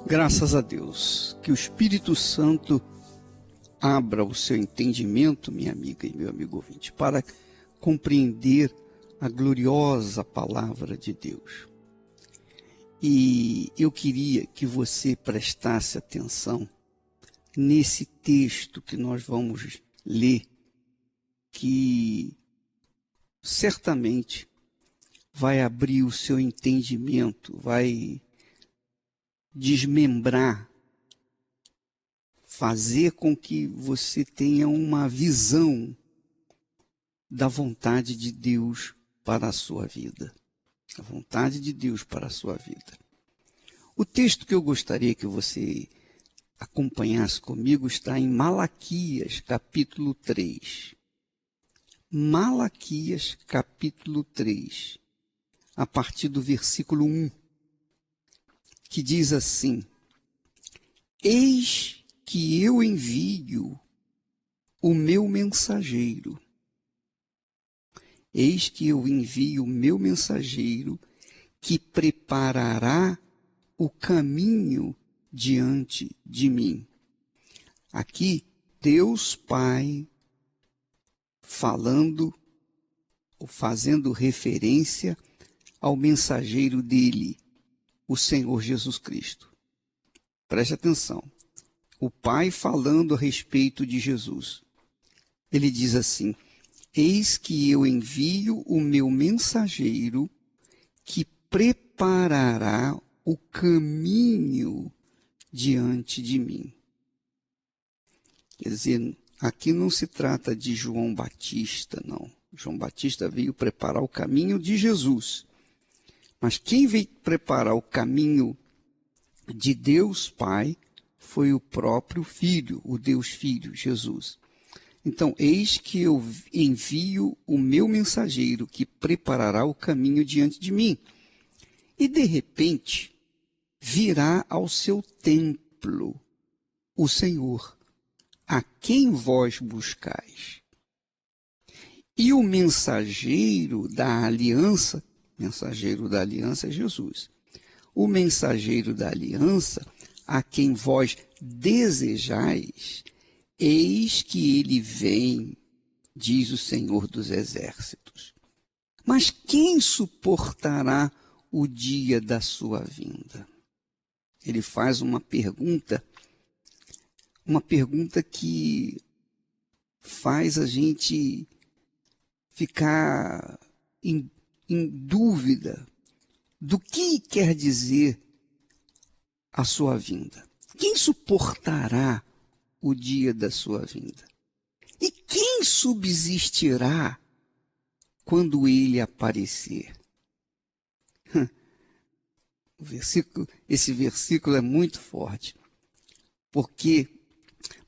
Graças a Deus, que o Espírito Santo abra o seu entendimento, minha amiga e meu amigo ouvinte, para compreender a gloriosa palavra de Deus. E eu queria que você prestasse atenção nesse texto que nós vamos ler, que certamente vai abrir o seu entendimento, vai desmembrar, fazer com que você tenha uma visão da vontade de Deus para a sua vida. A vontade de Deus para a sua vida. O texto que eu gostaria que você acompanhasse comigo está em Malaquias, capítulo 3. Malaquias, capítulo 3, a partir do versículo 1. Que diz assim: Eis que eu envio o meu mensageiro. Eis que eu envio o meu mensageiro, que preparará o caminho diante de mim. Aqui, Deus Pai falando ou fazendo referência ao mensageiro dele, o Senhor Jesus Cristo. Preste atenção. O Pai falando a respeito de Jesus. Ele diz assim: Eis que eu envio o meu mensageiro, que preparará o caminho diante de mim. Quer dizer, aqui não se trata de João Batista, não. João Batista veio preparar o caminho de Jesus. Mas quem veio preparar o caminho de Deus Pai foi o próprio Filho, o Deus Filho, Jesus. Então, eis que eu envio o meu mensageiro, que preparará o caminho diante de mim. E, de repente, virá ao seu templo o Senhor, a quem vós buscais. E o mensageiro da aliança é Jesus. O mensageiro da aliança, a quem vós desejais, eis que ele vem, diz o Senhor dos Exércitos. Mas quem suportará o dia da sua vinda? Ele faz uma pergunta que faz a gente ficar em dúvida do que quer dizer a sua vinda. Quem suportará o dia da sua vinda? E quem subsistirá quando ele aparecer? Esse versículo é muito forte, porque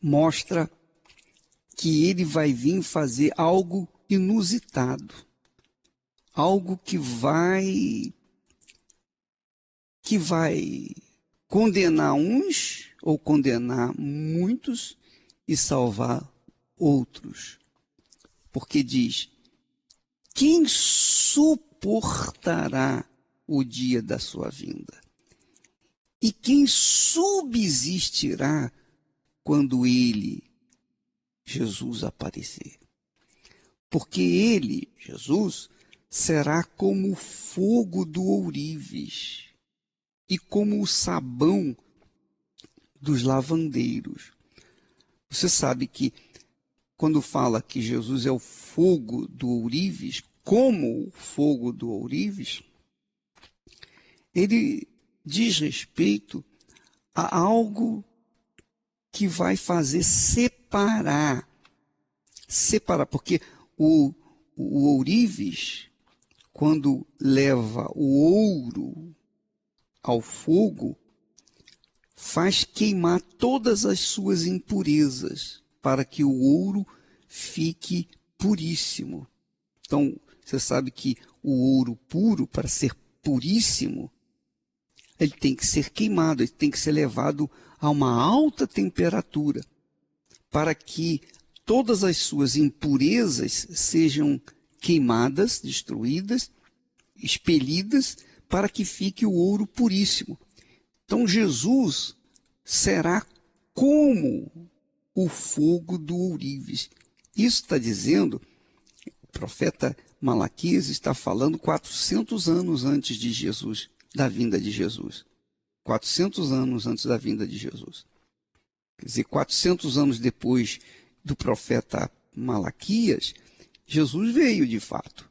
mostra que ele vai vir fazer algo inusitado, algo que vai condenar uns ou condenar muitos e salvar outros. Porque diz: quem suportará o dia da sua vinda? E quem subsistirá quando ele, Jesus, aparecer? Porque ele, Jesus, será como o fogo do ourives e como o sabão dos lavandeiros. Você sabe que quando fala que Jesus é o fogo do ourives, como o fogo do ourives, ele diz respeito a algo que vai fazer separar, porque o ourives, quando leva o ouro ao fogo, faz queimar todas as suas impurezas, para que o ouro fique puríssimo. Então, você sabe que o ouro puro, para ser puríssimo, ele tem que ser queimado, ele tem que ser levado a uma alta temperatura, para que todas as suas impurezas sejam queimadas, destruídas, expelidas, para que fique o ouro puríssimo. Então Jesus será como o fogo do ourives. Isso está dizendo, o profeta Malaquias está falando 400 anos antes de Jesus, da vinda de Jesus. 400 anos antes da vinda de Jesus. Quer dizer, 400 anos depois do profeta Malaquias, Jesus veio de fato.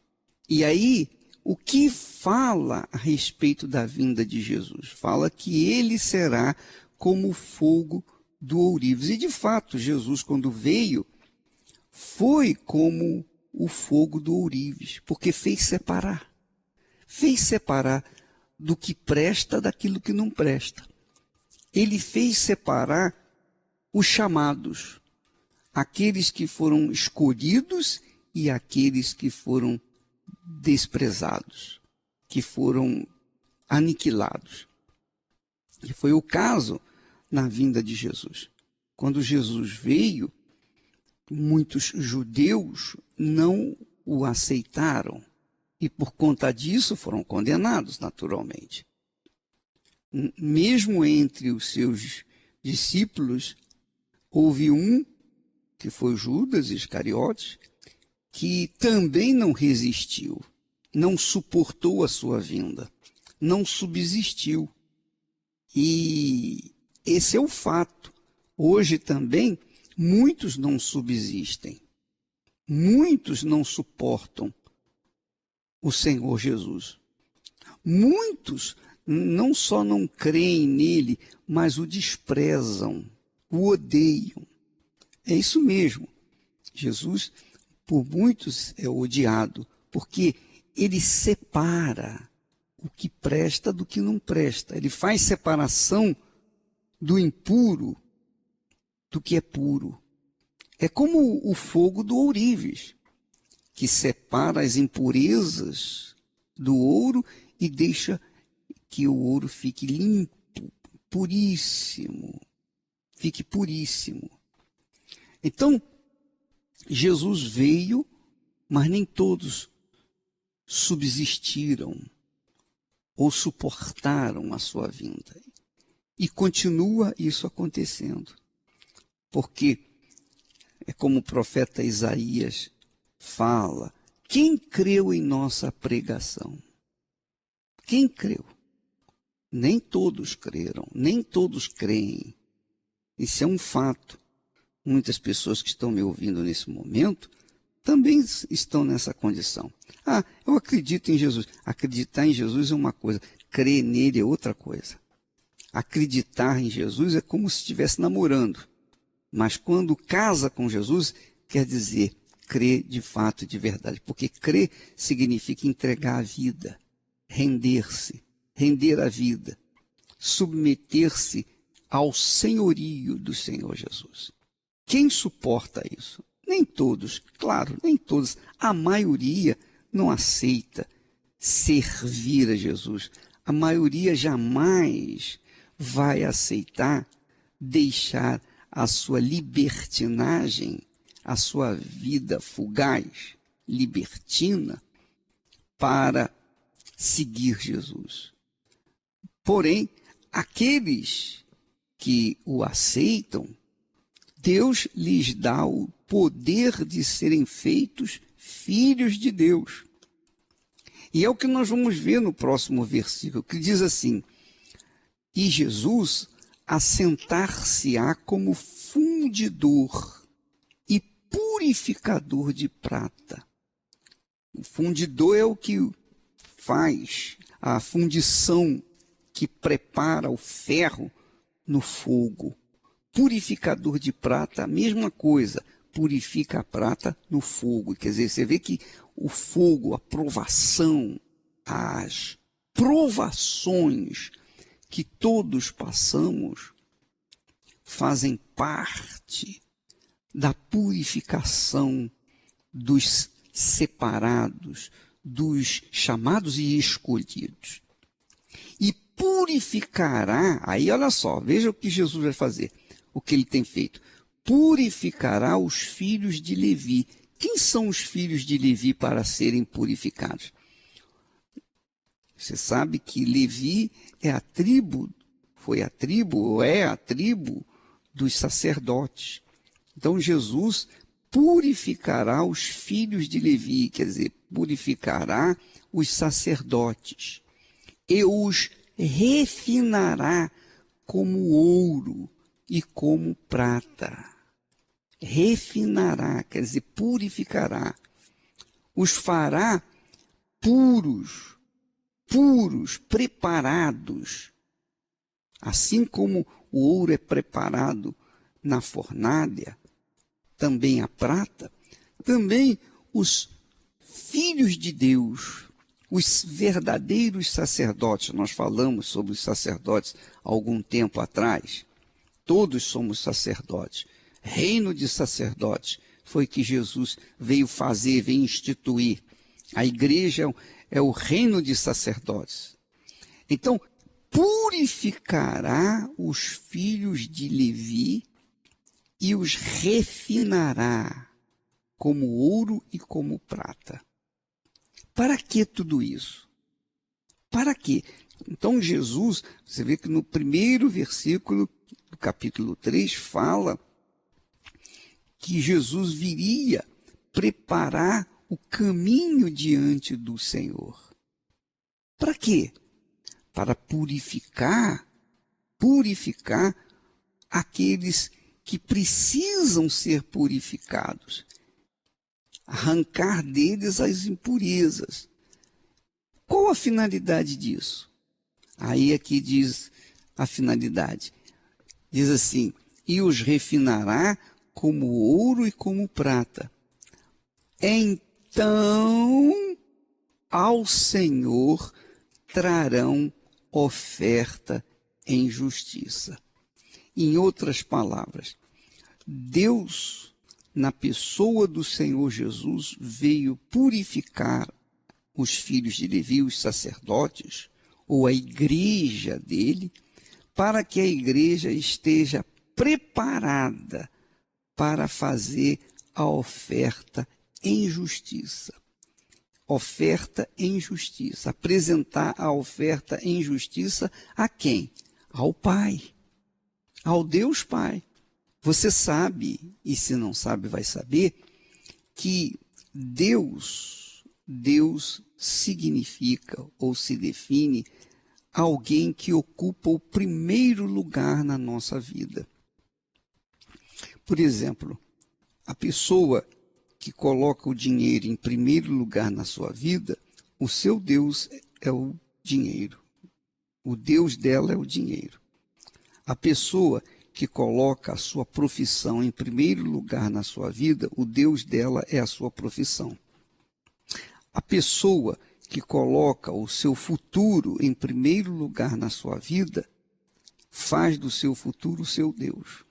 E aí, o que fala a respeito da vinda de Jesus? Fala que ele será como o fogo do ourives. E de fato, Jesus, quando veio, foi como o fogo do ourives, porque fez separar. Fez separar do que presta daquilo que não presta. Ele fez separar os chamados, aqueles que foram escolhidos e aqueles que foram desprezados, que foram aniquilados. E foi o caso na vinda de Jesus. Quando Jesus veio, muitos judeus não o aceitaram e por conta disso foram condenados naturalmente. Mesmo entre os seus discípulos, houve um, que foi Judas Iscariotes, que também não resistiu, não suportou a sua vinda, não subsistiu. E esse é o fato. Hoje também, muitos não subsistem, muitos não suportam o Senhor Jesus. Muitos não só não creem nele, mas o desprezam, o odeiam. É isso mesmo. Jesus, por muitos, é odiado, porque ele separa o que presta do que não presta. Ele faz separação do impuro do que é puro. É como o fogo do ourives, que separa as impurezas do ouro e deixa que o ouro fique limpo, puríssimo. Fique puríssimo. Então, Jesus veio, mas nem todos subsistiram ou suportaram a sua vinda. E continua isso acontecendo. Porque é como o profeta Isaías fala, quem creu em nossa pregação? Quem creu? Nem todos creram, nem todos creem. Isso é um fato. Muitas pessoas que estão me ouvindo nesse momento também estão nessa condição. Ah, eu acredito em Jesus. Acreditar em Jesus é uma coisa, crer nele é outra coisa. Acreditar em Jesus é como se estivesse namorando. Mas quando casa com Jesus, quer dizer crer de fato e de verdade. Porque crer significa entregar a vida, render-se, render a vida, submeter-se ao senhorio do Senhor Jesus. Quem suporta isso? Nem todos, claro, nem todos. A maioria não aceita servir a Jesus. A maioria jamais vai aceitar deixar a sua libertinagem, a sua vida fugaz, libertina, para seguir Jesus. Porém, aqueles que o aceitam, Deus lhes dá o poder de serem feitos filhos de Deus. E é o que nós vamos ver no próximo versículo, que diz assim, e Jesus assentar-se-á como fundidor e purificador de prata. O fundidor é o que faz a fundição, que prepara o ferro no fogo. Purificador de prata, a mesma coisa, purifica a prata no fogo. Quer dizer, você vê que o fogo, a provação, as provações que todos passamos fazem parte da purificação dos separados, dos chamados e escolhidos. E purificará, aí olha só, veja o que Jesus vai fazer, o que ele tem feito. Purificará os filhos de Levi. Quem são os filhos de Levi para serem purificados? Você sabe que Levi é a tribo foi a tribo, ou é a tribo dos sacerdotes. Então Jesus purificará os filhos de Levi, quer dizer, purificará os sacerdotes e os refinará como ouro e como prata. Refinará, quer dizer, purificará. Os fará puros, preparados. Assim como o ouro é preparado na fornalha, também a prata, também os filhos de Deus, os verdadeiros sacerdotes. Nós falamos sobre os sacerdotes há algum tempo atrás. Todos somos sacerdotes. Reino de sacerdotes foi que Jesus veio fazer, veio instituir. A igreja é o reino de sacerdotes. Então, purificará os filhos de Levi e os refinará como ouro e como prata. Para que tudo isso? Para quê? Então Jesus, você vê que no primeiro versículo do capítulo 3 fala que Jesus viria preparar o caminho diante do Senhor. Para quê? Para purificar aqueles que precisam ser purificados, arrancar deles as impurezas. Qual a finalidade disso? Aí aqui diz a finalidade. Diz assim, e os refinará como ouro e como prata. Então ao Senhor trarão oferta em justiça. Em outras palavras, Deus, na pessoa do Senhor Jesus, veio purificar os filhos de Levi, os sacerdotes, ou a igreja dele, para que a igreja esteja preparada para fazer a oferta em justiça. Oferta em justiça. Apresentar a oferta em justiça a quem? Ao Pai. Ao Deus Pai. Você sabe, e se não sabe vai saber, que Deus significa ou se define alguém que ocupa o primeiro lugar na nossa vida. Por exemplo, a pessoa que coloca o dinheiro em primeiro lugar na sua vida, o seu Deus é o dinheiro. O Deus dela é o dinheiro. A pessoa que coloca a sua profissão em primeiro lugar na sua vida, o Deus dela é a sua profissão. A pessoa que coloca o seu futuro em primeiro lugar na sua vida, faz do seu futuro o seu Deus.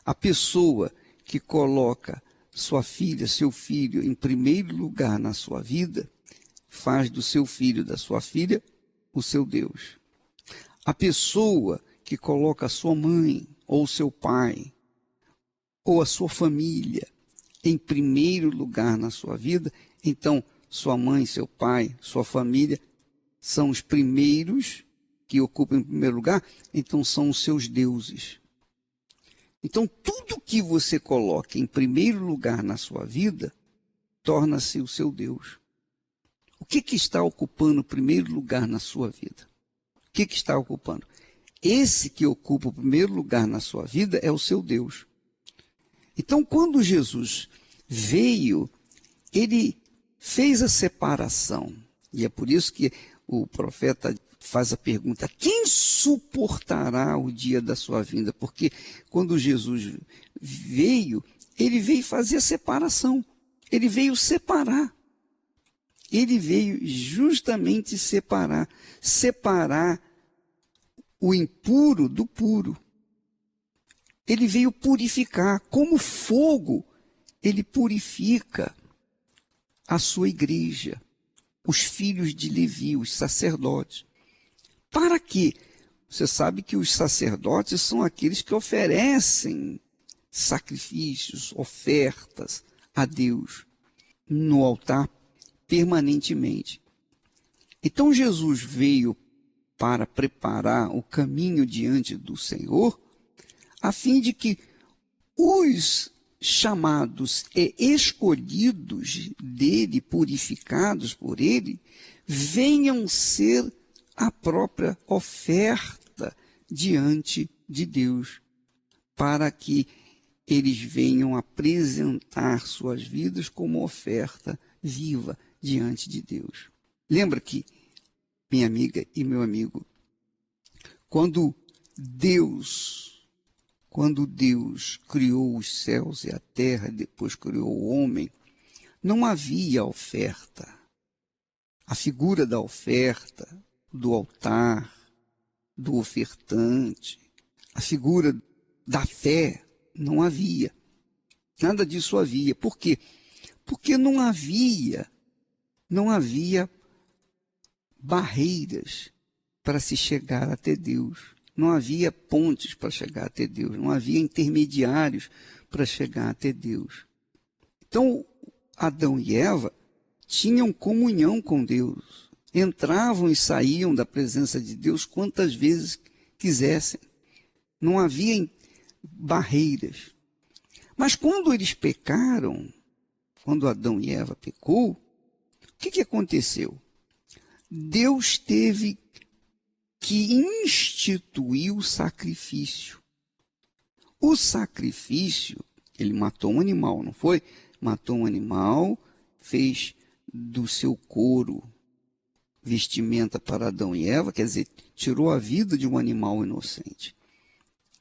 A pessoa que coloca sua filha, seu filho em primeiro lugar na sua vida, faz do seu filho, da sua filha, o seu Deus. A pessoa que coloca a sua mãe, ou seu pai, ou a sua família em primeiro lugar na sua vida, então sua mãe, seu pai, sua família são os primeiros que ocupam em primeiro lugar, então são os seus deuses. Então tudo que você coloca em primeiro lugar na sua vida, torna-se o seu Deus. O que está ocupando o primeiro lugar na sua vida? O que está ocupando? Esse que ocupa o primeiro lugar na sua vida é o seu Deus. Então, quando Jesus veio, ele fez a separação. E é por isso que o profeta faz a pergunta, quem suportará o dia da sua vinda? Porque quando Jesus veio, ele veio fazer a separação. Ele veio separar. Ele veio justamente separar o impuro do puro. Ele veio purificar. Como fogo, ele purifica a sua igreja, os filhos de Levi, os sacerdotes. Para quê? Você sabe que os sacerdotes são aqueles que oferecem sacrifícios, ofertas a Deus no altar permanentemente. Então Jesus veio para preparar o caminho diante do Senhor, a fim de que os chamados e escolhidos dele, purificados por ele, venham ser a própria oferta diante de Deus, para que eles venham apresentar suas vidas como oferta viva diante de Deus. Lembra que, minha amiga e meu amigo, quando Deus criou os céus e a terra, depois criou o homem, não havia oferta. A figura da oferta, do altar, do ofertante, a figura da fé, não havia. Nada disso havia. Por quê? Porque não havia barreiras para se chegar até Deus. Não havia pontes para chegar até Deus. Não havia intermediários para chegar até Deus. Então, Adão e Eva tinham comunhão com Deus. Entravam e saíam da presença de Deus quantas vezes quisessem. Não havia barreiras. Mas quando eles pecaram, quando Adão e Eva pecou, o que aconteceu? Deus teve que instituir o sacrifício. O sacrifício, ele matou um animal, não foi? Matou um animal, fez do seu couro vestimenta para Adão e Eva, quer dizer, tirou a vida de um animal inocente.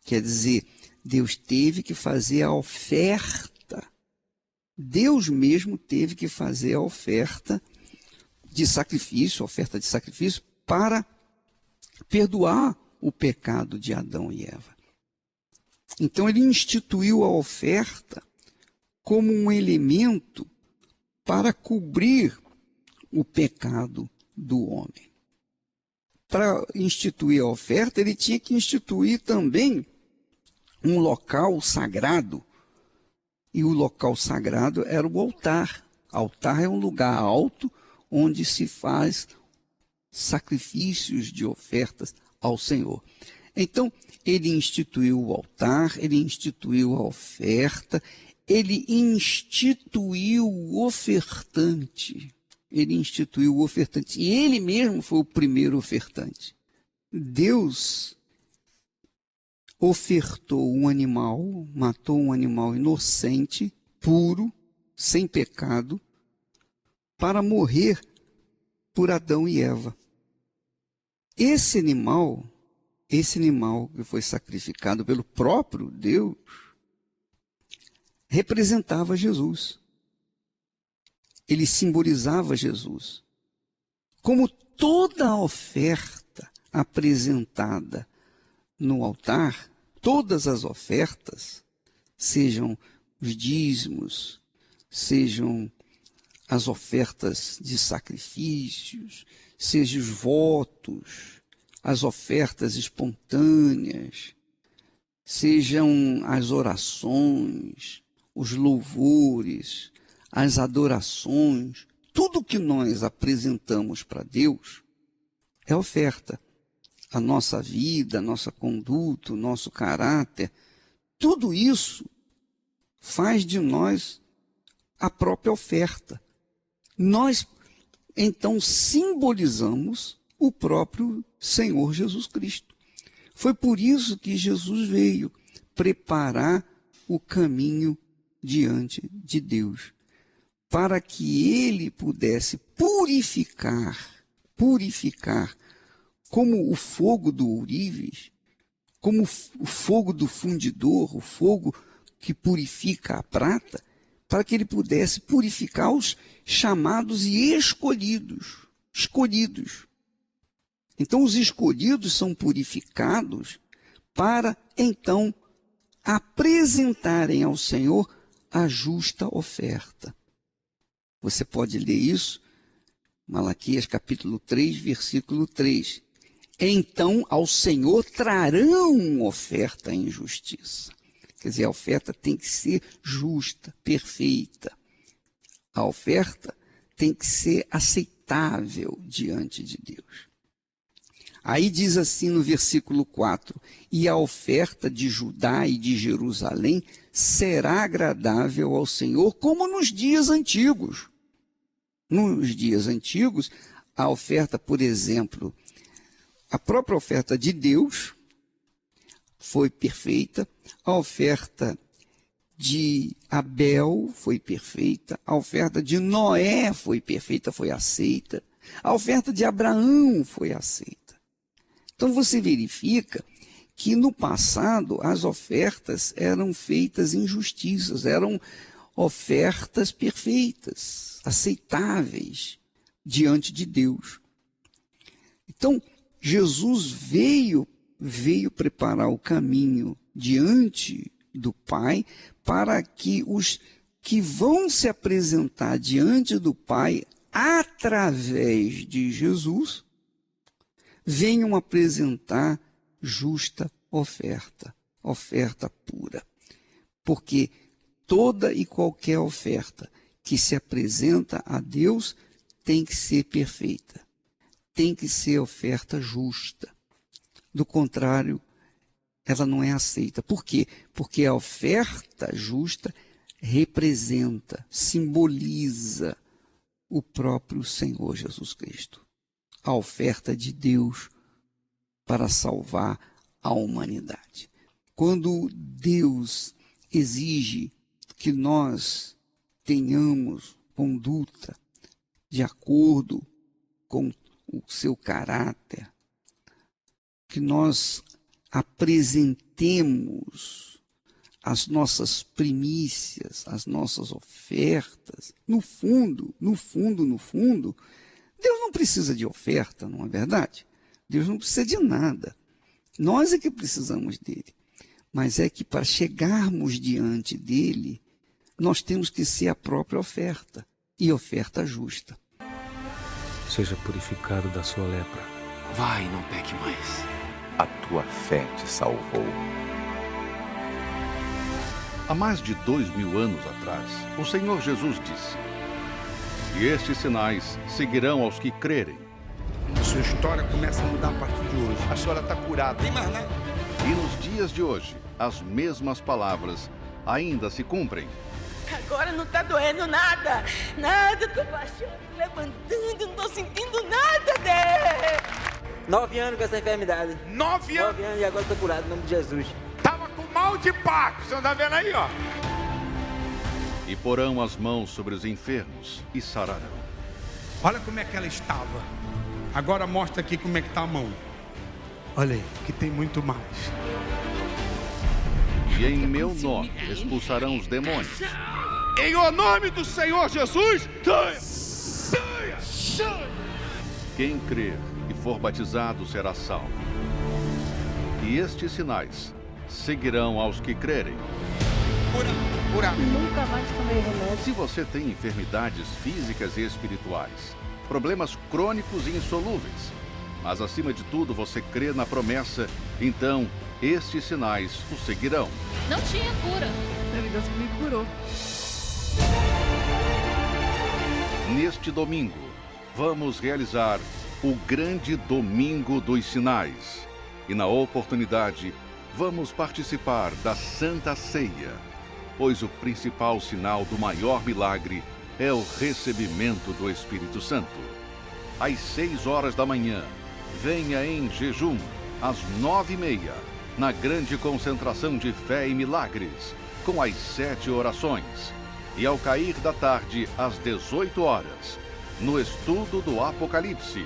Quer dizer, Deus teve que fazer a oferta. Deus mesmo teve que fazer a oferta de sacrifício para perdoar o pecado de Adão e Eva. Então ele instituiu a oferta como um elemento para cobrir o pecado do homem. Para instituir a oferta, ele tinha que instituir também um local sagrado. E o local sagrado era o altar. Altar é um lugar alto onde se faz sacrifícios de ofertas ao Senhor. Então, ele instituiu o altar, ele instituiu a oferta, ele instituiu o ofertante. Ele instituiu o ofertante. E ele mesmo foi o primeiro ofertante. Deus ofertou um animal, matou um animal inocente, puro, sem pecado, para morrer por Adão e Eva. Esse animal que foi sacrificado pelo próprio Deus, representava Jesus. Ele simbolizava Jesus. Como toda a oferta apresentada no altar, todas as ofertas, sejam os dízimos, sejam as ofertas de sacrifícios, sejam os votos, as ofertas espontâneas, sejam as orações, os louvores, as adorações, tudo que nós apresentamos para Deus é oferta. A nossa vida, a nossa conduta, o nosso caráter, tudo isso faz de nós a própria oferta. Nós, então, simbolizamos o próprio Senhor Jesus Cristo. Foi por isso que Jesus veio preparar o caminho diante de Deus, para que ele pudesse purificar como o fogo do ourives, como o fogo do fundidor, o fogo que purifica a prata, para que ele pudesse purificar os chamados e escolhidos. Então, os escolhidos são purificados para, então, apresentarem ao Senhor a justa oferta. Você pode ler isso, Malaquias capítulo 3, versículo 3. Então ao Senhor trarão oferta em justiça. Quer dizer, a oferta tem que ser justa, perfeita. A oferta tem que ser aceitável diante de Deus. Aí diz assim no versículo 4: e a oferta de Judá e de Jerusalém será agradável ao Senhor, como nos dias antigos. Nos dias antigos, a oferta, por exemplo, a própria oferta de Deus foi perfeita, a oferta de Abel foi perfeita, a oferta de Noé foi perfeita, foi aceita, a oferta de Abraão foi aceita. Então você verifica que no passado as ofertas eram feitas em justiças, eram ofertas perfeitas, aceitáveis diante de Deus. Então Jesus veio preparar o caminho diante do Pai para que os que vão se apresentar diante do Pai através de Jesus venham apresentar justa oferta, oferta pura. Porque toda e qualquer oferta que se apresenta a Deus tem que ser perfeita, tem que ser oferta justa. Do contrário, ela não é aceita. Por quê? Porque a oferta justa representa, simboliza o próprio Senhor Jesus Cristo. A oferta de Deus para salvar a humanidade. Quando Deus exige que nós tenhamos conduta de acordo com o seu caráter, que nós apresentemos as nossas primícias, as nossas ofertas, no fundo, Deus não precisa de oferta, não é verdade? Deus não precisa de nada. Nós é que precisamos dele. Mas é que para chegarmos diante dele, nós temos que ser a própria oferta, e oferta justa. Seja purificado da sua lepra. Vai, não peque mais. A tua fé te salvou. Há mais de 2000 anos atrás, o Senhor Jesus disse: e estes sinais seguirão aos que crerem. A sua história começa a mudar a partir de hoje. A senhora está curada. Tem mais nada. E nos dias de hoje, as mesmas palavras ainda se cumprem. Agora não tá doendo nada. Nada, tô baixando, levantando, não tô sentindo nada, Deus. 9 anos com essa enfermidade. 9 anos? 9 anos e agora tô curado, em nome de Jesus. Tava com mal de Parkinson, você tá vendo aí, ó? E porão as mãos sobre os enfermos e sararão. Olha como é que ela estava. Agora mostra aqui como é que tá a mão. Olha aí, que tem muito mais. E em meu nome expulsarão os demônios. Em o nome do Senhor Jesus, Quem crer e for batizado será salvo. E estes sinais seguirão aos que crerem. Cura. Nunca mais tomei remédio. Se você tem enfermidades físicas e espirituais, problemas crônicos e insolúveis, mas acima de tudo você crê na promessa, então estes sinais o seguirão. Não tinha cura. Deus que me curou. Neste domingo, vamos realizar o grande Domingo dos Sinais. E na oportunidade, vamos participar da Santa Ceia, pois o principal sinal do maior milagre é o recebimento do Espírito Santo. Às 6 horas da manhã, venha em jejum, às 9h30, na grande concentração de fé e milagres, com as 7 orações. E ao cair da tarde, às 18 horas, no estudo do Apocalipse,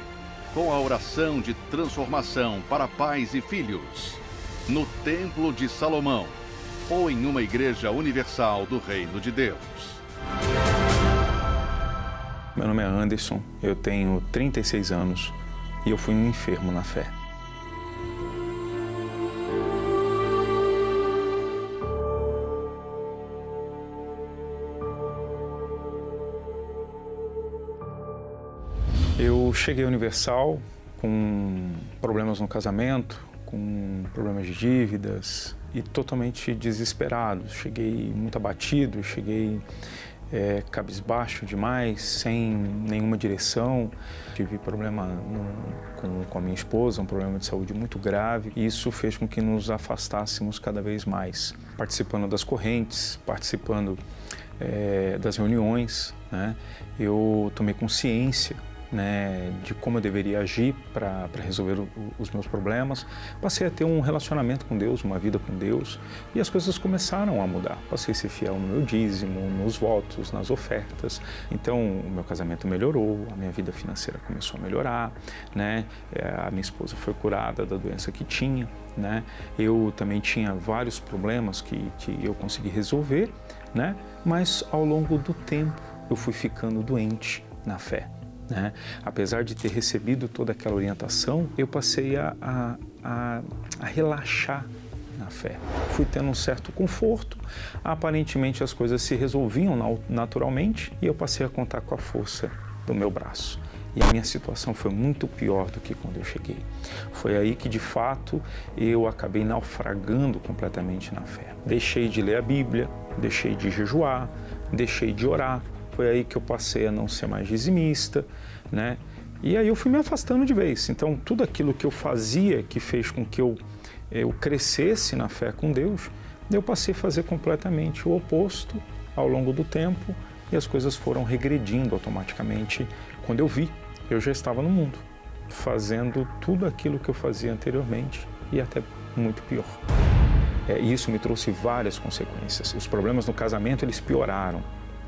com a oração de transformação para pais e filhos, no Templo de Salomão, ou em uma igreja universal do Reino de Deus. Meu nome é Anderson, eu tenho 36 anos e eu fui um enfermo na fé. Eu cheguei à Universal com problemas no casamento, com problemas de dívidas e totalmente desesperado. Cheguei muito abatido, cheguei cabisbaixo demais, sem nenhuma direção. Tive problema com a minha esposa, um problema de saúde muito grave, e isso fez com que nos afastássemos cada vez mais, participando das correntes, participando das reuniões, né? Eu tomei consciência, né, de como eu deveria agir para resolver os meus problemas. Passei a ter um relacionamento com Deus, uma vida com Deus, e as coisas começaram a mudar. Passei a ser fiel no meu dízimo, nos votos, nas ofertas. Então, o meu casamento melhorou, a minha vida financeira começou a melhorar, né? A minha esposa foi curada da doença que tinha, né? Eu também tinha vários problemas que eu consegui resolver, né? Mas ao longo do tempo eu fui ficando doente na fé, né? Apesar de ter recebido toda aquela orientação, eu passei a relaxar na fé. Fui tendo um certo conforto, aparentemente as coisas se resolviam naturalmente, e eu passei a contar com a força do meu braço. E a minha situação foi muito pior do que quando eu cheguei. Foi aí que, de fato, eu acabei naufragando completamente na fé. Deixei de ler a Bíblia, deixei de jejuar, deixei de orar. Foi aí que eu passei a não ser mais dizimista, né? E aí eu fui me afastando de vez. Então, tudo aquilo que eu fazia, que fez com que eu crescesse na fé com Deus, eu passei a fazer completamente o oposto ao longo do tempo, e as coisas foram regredindo automaticamente. Quando eu vi, eu já estava no mundo, fazendo tudo aquilo que eu fazia anteriormente e até muito pior. E isso me trouxe várias consequências. Os problemas no casamento, eles pioraram,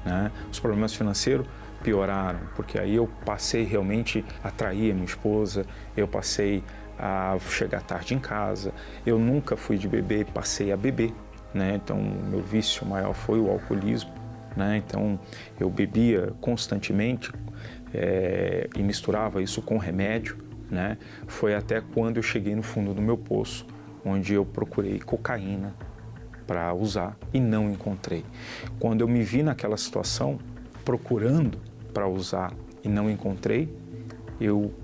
né? Os problemas financeiros pioraram, porque aí eu passei realmente a trair a minha esposa, eu passei a chegar tarde em casa, eu nunca fui de beber, passei a beber, né? Então, o meu vício maior foi o alcoolismo, né? Então, eu bebia constantemente e misturava isso com remédio, né? Foi até quando eu cheguei no fundo do meu poço, onde eu procurei cocaína para usar e não encontrei. Quando eu me vi naquela situação, procurando para usar e não encontrei, eu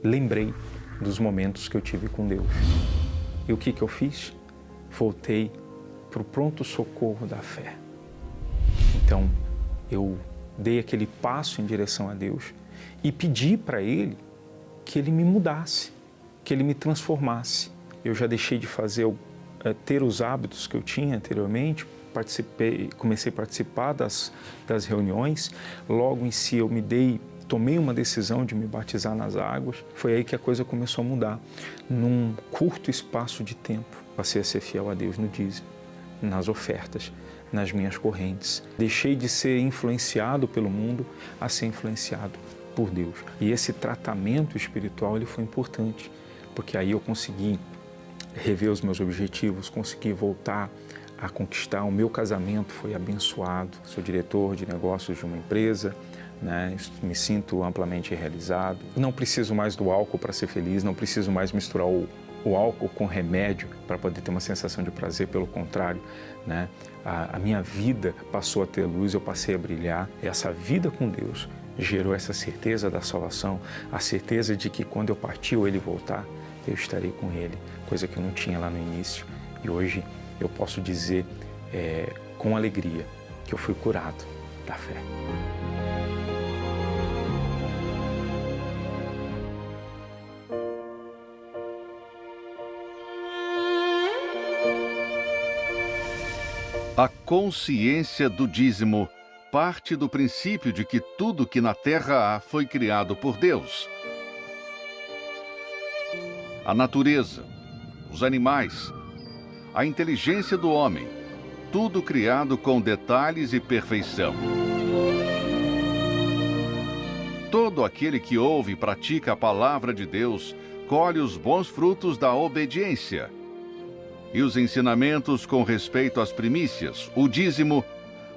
lembrei dos momentos que eu tive com Deus. E o que eu fiz? Voltei para o pronto-socorro da fé. Então, eu dei aquele passo em direção a Deus e pedi para Ele que Ele me mudasse, que Ele me transformasse. Eu já deixei de ter os hábitos que eu tinha anteriormente, comecei a participar das reuniões, logo em si eu tomei uma decisão de me batizar nas águas. Foi aí que a coisa começou a mudar. Num curto espaço de tempo, passei a ser fiel a Deus no dízimo, nas ofertas, nas minhas correntes. Deixei de ser influenciado pelo mundo a ser influenciado por Deus. E esse tratamento espiritual, ele foi importante, porque aí eu consegui rever os meus objetivos, consegui voltar a conquistar. O meu casamento foi abençoado. Sou diretor de negócios de uma empresa, né? Me sinto amplamente realizado. Não preciso mais do álcool para ser feliz, não preciso mais misturar o álcool com remédio para poder ter uma sensação de prazer, pelo contrário, né? A minha vida passou a ter luz, eu passei a brilhar. Essa vida com Deus gerou essa certeza da salvação, a certeza de que quando eu partir ou Ele voltar, eu estarei com Ele, coisa que eu não tinha lá no início. E hoje eu posso dizer com alegria que eu fui curado da fé. A consciência do dízimo parte do princípio de que tudo que na terra há foi criado por Deus. A natureza, os animais, a inteligência do homem, tudo criado com detalhes e perfeição. Todo aquele que ouve e pratica a palavra de Deus colhe os bons frutos da obediência. E os ensinamentos com respeito às primícias, o dízimo,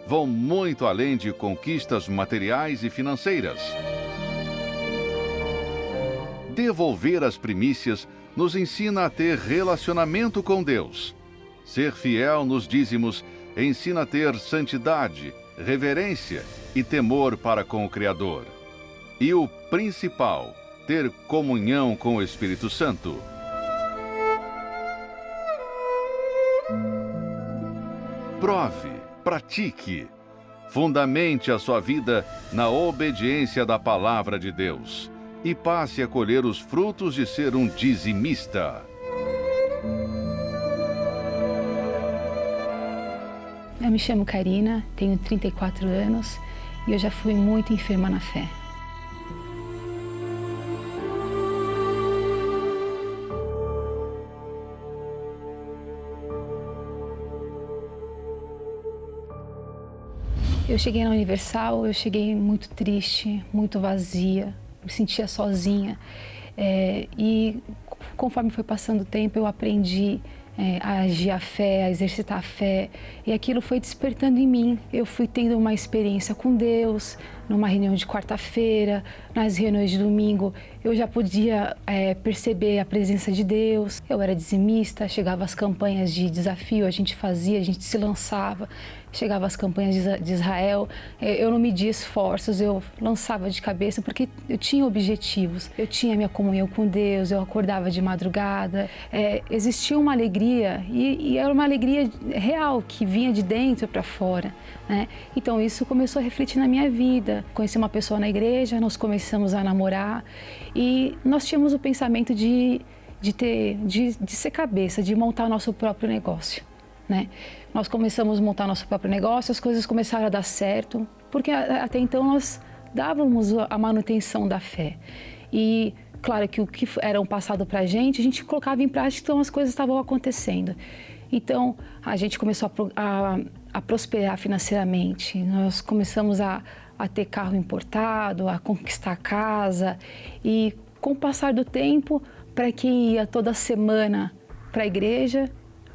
vão muito além de conquistas materiais e financeiras. Devolver as primícias nos ensina a ter relacionamento com Deus. Ser fiel nos dízimos ensina a ter santidade, reverência e temor para com o Criador. E o principal, ter comunhão com o Espírito Santo. Prove, pratique. Fundamente a sua vida na obediência da palavra de Deus e passe a colher os frutos de ser um dizimista. Eu me chamo Karina, tenho 34 anos e eu já fui muito enferma na fé. Eu cheguei na Universal, eu cheguei muito triste, muito vazia, me sentia sozinha. E conforme foi passando o tempo, eu aprendi a agir a fé, a exercitar a fé. E aquilo foi despertando em mim. Eu fui tendo uma experiência com Deus, numa reunião de quarta-feira, nas reuniões de domingo. Eu já podia perceber a presença de Deus. Eu era dizimista, chegava as campanhas de desafio, a gente fazia, a gente se lançava. Chegava as campanhas de Israel, eu não media esforços, eu lançava de cabeça porque eu tinha objetivos. Eu tinha minha comunhão com Deus, eu acordava de madrugada. Existia uma alegria e era uma alegria real que vinha de dentro para fora, né? Então isso começou a refletir na minha vida. Conheci uma pessoa na igreja, nós começamos a namorar e nós tínhamos o pensamento de ser cabeça, de montar nosso próprio negócio, né? Nós começamos a montar nosso próprio negócio, as coisas começaram a dar certo, porque até então nós dávamos a manutenção da fé. E claro que o que era um passado para a gente colocava em prática, então as coisas estavam acontecendo. Então a gente começou a prosperar financeiramente, nós começamos a ter carro importado, a conquistar casa. E com o passar do tempo, para quem ia toda semana para a igreja,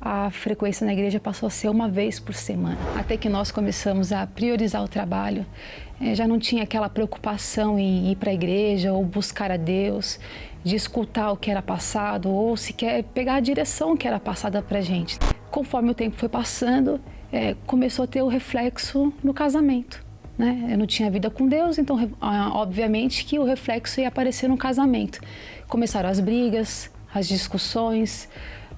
a frequência na igreja passou a ser uma vez por semana. Até que nós começamos a priorizar o trabalho, já não tinha aquela preocupação em ir para a igreja ou buscar a Deus, de escutar o que era passado ou sequer pegar a direção que era passada para a gente. Conforme o tempo foi passando, começou a ter o reflexo no casamento, né? Eu não tinha vida com Deus, então obviamente que o reflexo ia aparecer no casamento. Começaram as brigas, as discussões.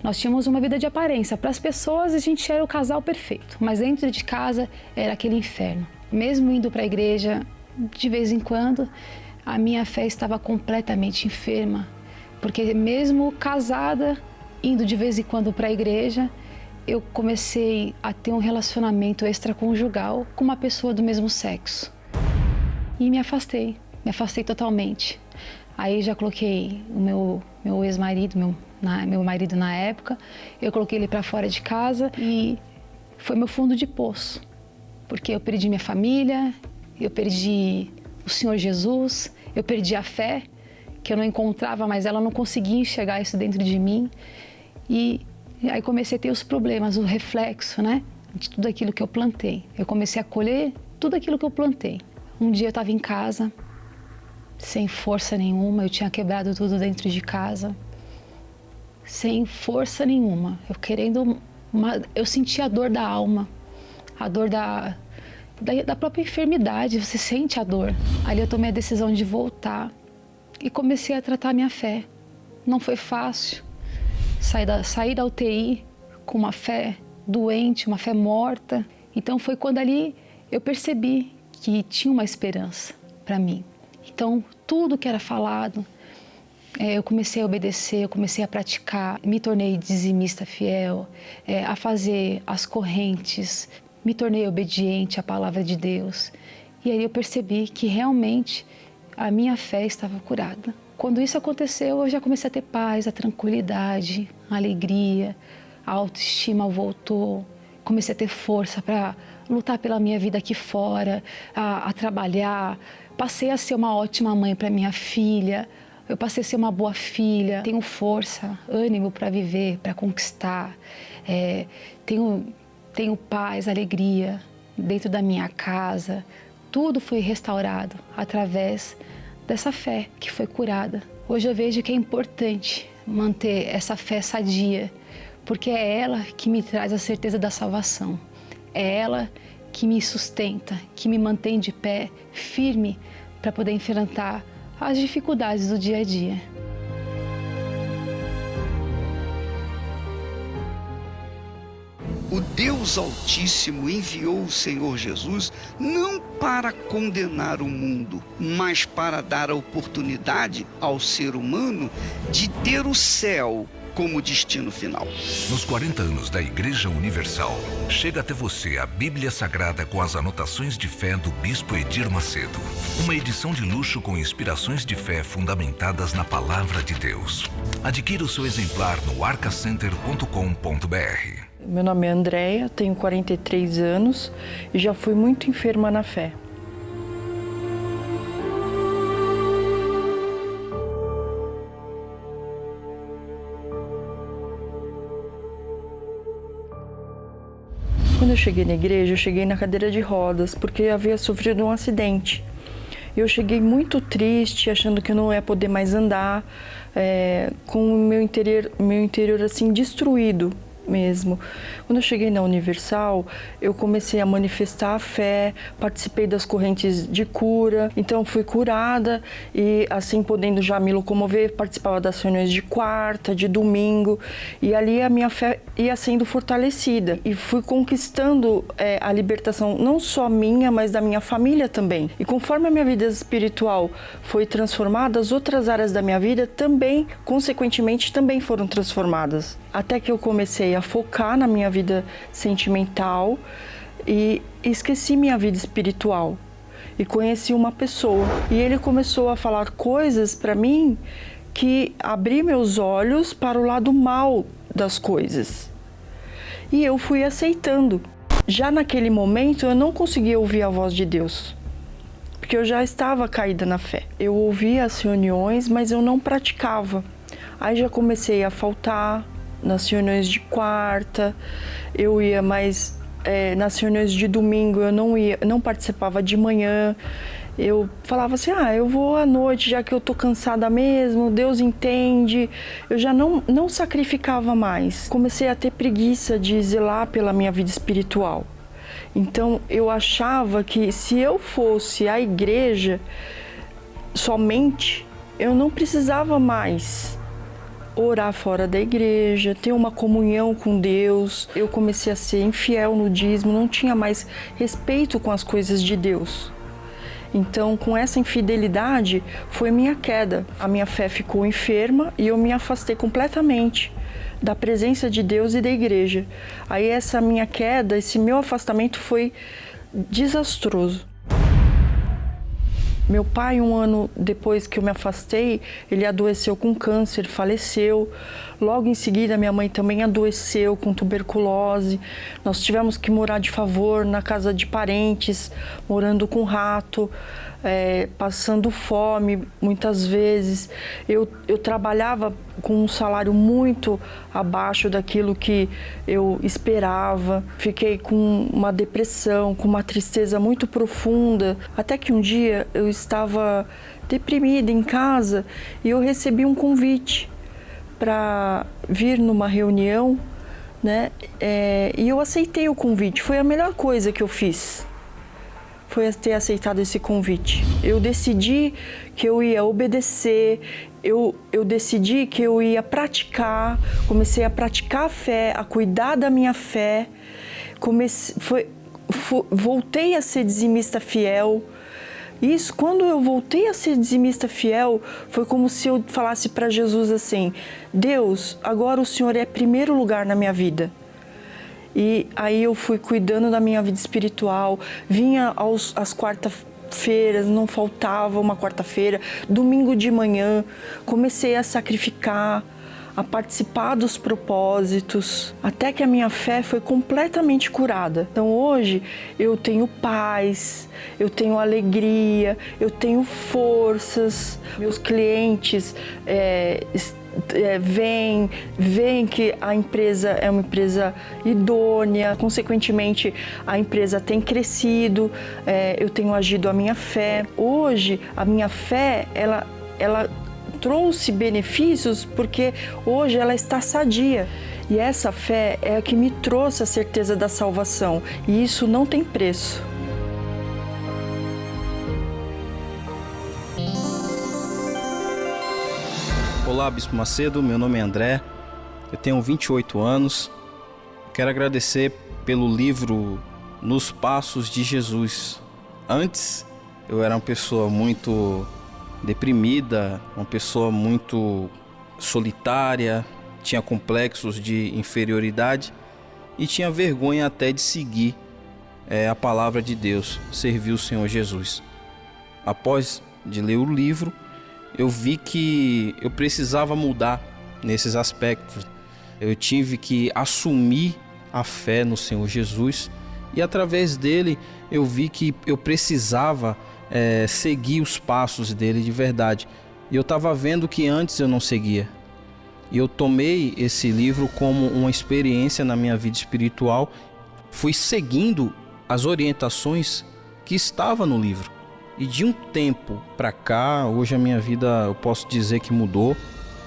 Nós tínhamos uma vida de aparência. Para as pessoas, a gente era o casal perfeito, mas dentro de casa era aquele inferno. Mesmo indo para a igreja, de vez em quando, a minha fé estava completamente enferma, porque mesmo casada, indo de vez em quando para a igreja, eu comecei a ter um relacionamento extraconjugal com uma pessoa do mesmo sexo. E me afastei totalmente. Aí já coloquei o meu ex-marido, meu marido na época, eu coloquei ele para fora de casa e foi meu fundo de poço, porque eu perdi minha família, eu perdi o Senhor Jesus, eu perdi a fé, que eu não encontrava, mas ela não conseguia enxergar isso dentro de mim. E aí comecei a ter os problemas, o reflexo, né, de tudo aquilo que eu plantei. Eu comecei a colher tudo aquilo que eu plantei. Um dia eu estava em casa, sem força nenhuma, eu tinha quebrado tudo dentro de casa, sem força nenhuma. Eu sentia a dor da alma, a dor da própria enfermidade, você sente a dor. Ali eu tomei a decisão de voltar e comecei a tratar a minha fé. Não foi fácil sair da UTI com uma fé doente, uma fé morta. Então foi quando ali eu percebi que tinha uma esperança para mim. Então tudo que era falado, eu comecei a obedecer, eu comecei a praticar, me tornei dizimista fiel, a fazer as correntes, me tornei obediente à palavra de Deus. E aí eu percebi que realmente a minha fé estava curada. Quando isso aconteceu, eu já comecei a ter paz, a tranquilidade, a alegria, a autoestima voltou. Comecei a ter força para lutar pela minha vida aqui fora, a trabalhar. Passei a ser uma ótima mãe para minha filha. Eu passei a ser uma boa filha. Tenho força, ânimo para viver, para conquistar. Tenho paz, alegria dentro da minha casa. Tudo foi restaurado através dessa fé que foi curada. Hoje eu vejo que é importante manter essa fé sadia, porque é ela que me traz a certeza da salvação. É ela que me sustenta, que me mantém de pé, firme, para poder enfrentar as dificuldades do dia a dia. O Deus Altíssimo enviou o Senhor Jesus não para condenar o mundo, mas para dar a oportunidade ao ser humano de ter o céu como destino final. Nos 40 anos da Igreja Universal, chega até você a Bíblia Sagrada com as anotações de fé do Bispo Edir Macedo. Uma edição de luxo com inspirações de fé fundamentadas na Palavra de Deus. Adquira o seu exemplar no arcacenter.com.br. Meu nome é Andréia, tenho 43 anos e já fui muito enferma na fé. Quando eu cheguei na igreja, eu cheguei na cadeira de rodas, porque eu havia sofrido um acidente. Eu cheguei muito triste, achando que eu não ia poder mais andar, com o meu interior assim destruído mesmo. Quando eu cheguei na Universal, eu comecei a manifestar a fé, participei das correntes de cura, então fui curada e assim podendo já me locomover, participava das reuniões de quarta, de domingo, e ali a minha fé ia sendo fortalecida e fui conquistando a libertação não só minha, mas da minha família também. E conforme a minha vida espiritual foi transformada, as outras áreas da minha vida também, consequentemente, também foram transformadas. Até que eu comecei a focar na minha vida sentimental e esqueci minha vida espiritual. E conheci uma pessoa. E ele começou a falar coisas para mim que abriu meus olhos para o lado mal das coisas. E eu fui aceitando. Já naquele momento eu não conseguia ouvir a voz de Deus, porque eu já estava caída na fé. Eu ouvia as reuniões, mas eu não praticava. Aí já comecei a faltar nas reuniões de quarta, eu ia mais nas reuniões de domingo, eu não participava de manhã. Eu falava assim, eu vou à noite, já que eu tô cansada mesmo, Deus entende. Eu já não sacrificava mais. Comecei a ter preguiça de zelar pela minha vida espiritual. Então eu achava que se eu fosse à igreja somente, eu não precisava mais orar fora da igreja, ter uma comunhão com Deus. Eu comecei a ser infiel no dízimo, não tinha mais respeito com as coisas de Deus. Então, com essa infidelidade, foi minha queda. A minha fé ficou enferma e eu me afastei completamente da presença de Deus e da igreja. Aí essa minha queda, esse meu afastamento foi desastroso. Meu pai, 1 ano depois que eu me afastei, ele adoeceu com câncer, faleceu. Logo em seguida, minha mãe também adoeceu com tuberculose. Nós tivemos que morar de favor na casa de parentes, morando com rato, passando fome muitas vezes. Eu trabalhava com um salário muito abaixo daquilo que eu esperava. Fiquei com uma depressão, com uma tristeza muito profunda. Até que um dia eu estava deprimida em casa e eu recebi um convite para vir numa reunião, né? E eu aceitei o convite. Foi a melhor coisa que eu fiz. Foi ter aceitado esse convite. Eu decidi que eu ia obedecer, eu decidi que eu ia praticar, comecei a praticar a fé, a cuidar da minha fé, voltei a ser dizimista fiel. Isso, quando eu voltei a ser dizimista fiel, foi como se eu falasse para Jesus assim: Deus, agora o Senhor é primeiro lugar na minha vida. E aí eu fui cuidando da minha vida espiritual, vinha às quarta-feiras, não faltava uma quarta-feira, domingo de manhã, comecei a sacrificar, a participar dos propósitos, até que a minha fé foi completamente curada. Então hoje eu tenho paz, eu tenho alegria, eu tenho forças. Meus clientes veem que a empresa é uma empresa idônea, consequentemente a empresa tem crescido, eu tenho agido a minha fé. Hoje a minha fé, ela trouxe benefícios porque hoje ela está sadia. E essa fé é a que me trouxe a certeza da salvação, e isso não tem preço. Olá, Bispo Macedo, meu nome é André, eu tenho 28 anos. Quero agradecer pelo livro Nos Passos de Jesus. Antes, eu era uma pessoa muito deprimida, uma pessoa muito solitária, tinha complexos de inferioridade e tinha vergonha até de seguir a palavra de Deus, servir o Senhor Jesus. Após de ler o livro, eu vi que eu precisava mudar nesses aspectos. Eu tive que assumir a fé no Senhor Jesus e através dele eu vi que eu precisava seguir os passos dele de verdade. E eu estava vendo que antes eu não seguia. E eu tomei esse livro como uma experiência na minha vida espiritual. Fui seguindo as orientações que estavam no livro. E de um tempo para cá, hoje a minha vida, eu posso dizer que mudou.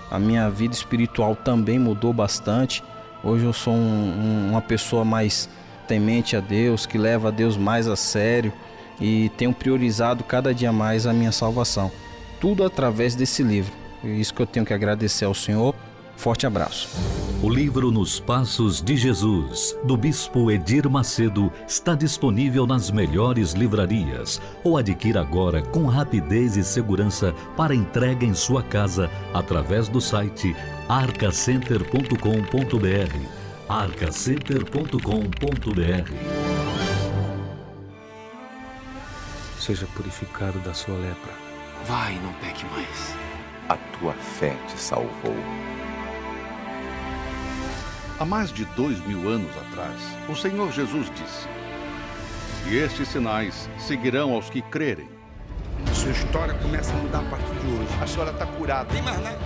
A minha vida espiritual também mudou bastante. Hoje eu sou uma pessoa mais temente a Deus, que leva a Deus mais a sério e tenho priorizado cada dia mais a minha salvação. Tudo através desse livro. É isso que eu tenho que agradecer ao Senhor. Forte abraço. O livro Nos Passos de Jesus, do Bispo Edir Macedo, está disponível nas melhores livrarias ou adquira agora com rapidez e segurança para entrega em sua casa através do site arcacenter.com.br. arcacenter.com.br. Seja purificado da sua lepra. Vai, não peque mais. A tua fé te salvou. Há mais de 2000 anos atrás, o Senhor Jesus disse: "E estes sinais seguirão aos que crerem." A sua história começa a mudar a partir de hoje. A senhora está curada. Tem mais nada.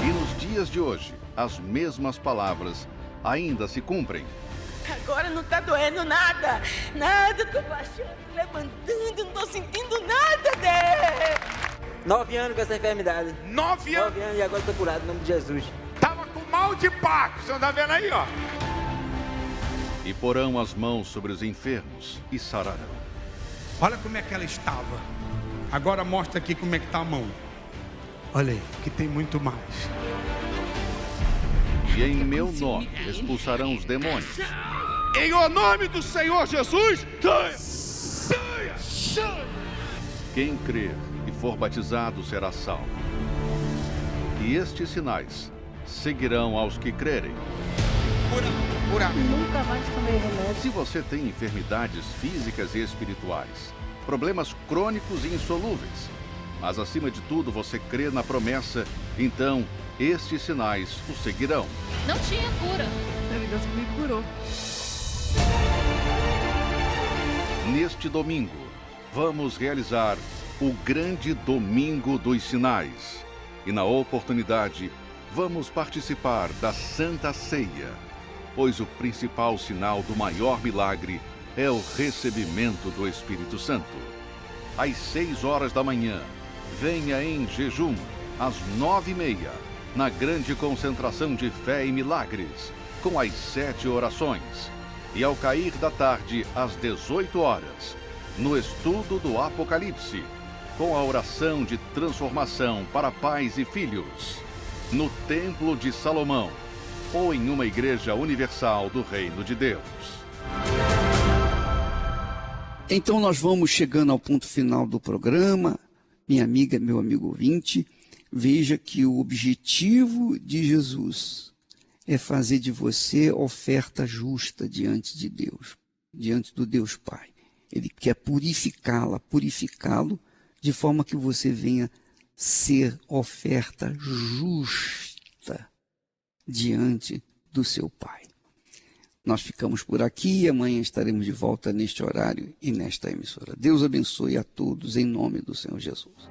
E nos dias de hoje, as mesmas palavras ainda se cumprem. Agora não tá doendo nada. Nada, tô baixando, levantando, não tô sentindo nada, Deus. 9 anos com essa enfermidade. 9 anos? 9 anos e agora tô curado, em nome de Jesus. Tava com mal de Paco, você não tá vendo aí, ó. E porão as mãos sobre os enfermos e sararão. Olha como é que ela estava. Agora mostra aqui como é que tá a mão. Olha aí, que tem muito mais. E em meu nome expulsarão os demônios. Em o nome do Senhor Jesus, saia! Quem crer e for batizado será salvo. E estes sinais seguirão aos que crerem. Cura. Nunca mais tomei remédio. Se você tem enfermidades físicas e espirituais, problemas crônicos e insolúveis, mas acima de tudo você crê na promessa, então estes sinais o seguirão. Não tinha cura. Teve Deus que me curou. Neste domingo, vamos realizar o grande Domingo dos Sinais. E na oportunidade, vamos participar da Santa Ceia, pois o principal sinal do maior milagre é o recebimento do Espírito Santo. Às 6 horas da manhã, venha em jejum, às 9h30, na grande concentração de fé e milagres, com as 7 orações. E ao cair da tarde, às 18 horas, no estudo do Apocalipse, com a oração de transformação para pais e filhos, no Templo de Salomão, ou em uma igreja universal do Reino de Deus. Então nós vamos chegando ao ponto final do programa. Minha amiga, meu amigo ouvinte, veja que o objetivo de Jesus é fazer de você oferta justa diante de Deus, diante do Deus Pai. Ele quer purificá-lo de forma que você venha ser oferta justa diante do seu Pai. Nós ficamos por aqui e amanhã estaremos de volta neste horário e nesta emissora. Deus abençoe a todos em nome do Senhor Jesus.